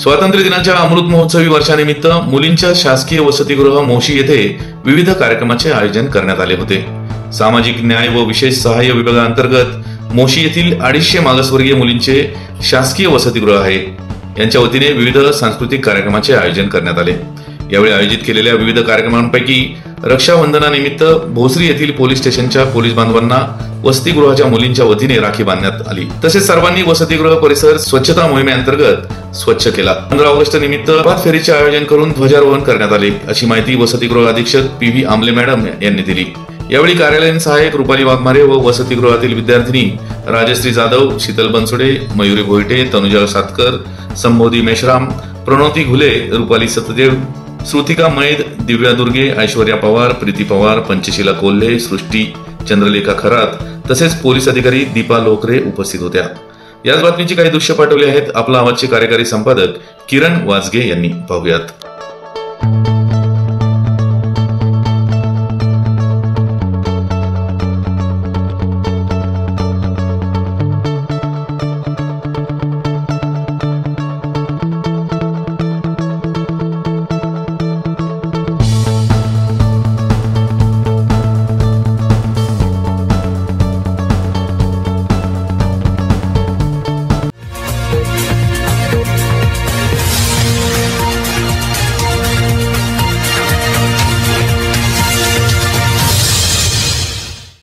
स्वातंत्र्य दिनाच्या अमृत महोत्सवी वर्षानिमित्त मुलींच्या शासकीय वसतिगृह मोशी येथे विविध कार्यक्रमाचे आयोजन करण्यात आले होते। सामाजिक न्याय व विशेष सहाय्य विभागांतर्गत मोशी येथील 250 मागासवर्गीय मुलींचे शासकीय वसतिगृह आहे। यांच्या वतीने विविध सांस्कृतिक कार्यक्रमाचे आयोजन करण्यात आले। यावेळी आयोजित केलेल्या विविध कार्यक्रमांपैकी रक्षाबंधनानिमित्त भोसरी येथील पोलीस स्टेशनच्या पोलीस बांधवांना वसतिगृहाच्या मुलींच्या वतीने राखी बांधण्यात आली। तसेच सर्वांनी वसतिगृह परिसर स्वच्छता मोहिमेअंतर्गत स्वच्छ केला। 15 ऑगस्ट निमित्त प्रभात फेरीचे आयोजन करून ध्वजारोहण करण्यात आले, अशी माहिती वसतिगृह अधीक्षक पी.व्ही. आमले मॅडम यांनी दिली। यावेळी कार्यालयीन सहाय्यक रुपाली वाघमारे व वसतिगृहातील विद्यार्थिनी राजश्री जाधव, शीतल बनसोडे, मयुरी भोईटे, तनुजा सातकर, संबोधी मेश्राम, प्रणोती घुले, रुपाली सतदेव, श्रुतिका मैद, दिव्या दुर्गे, ऐश्वर्या पवार, प्रीती पवार, पंचशीला कोल्हे, सृष्टी चंद्रलेखा खरात तसेच पोलीस अधिकारी दीपा लोकरे उपस्थित होत्या। याच बातमीची काही दृश्य पाठवली आहेत आपला आवाजचे कार्यकारी संपादक किरण वाजगे यांनी। पाहूयात।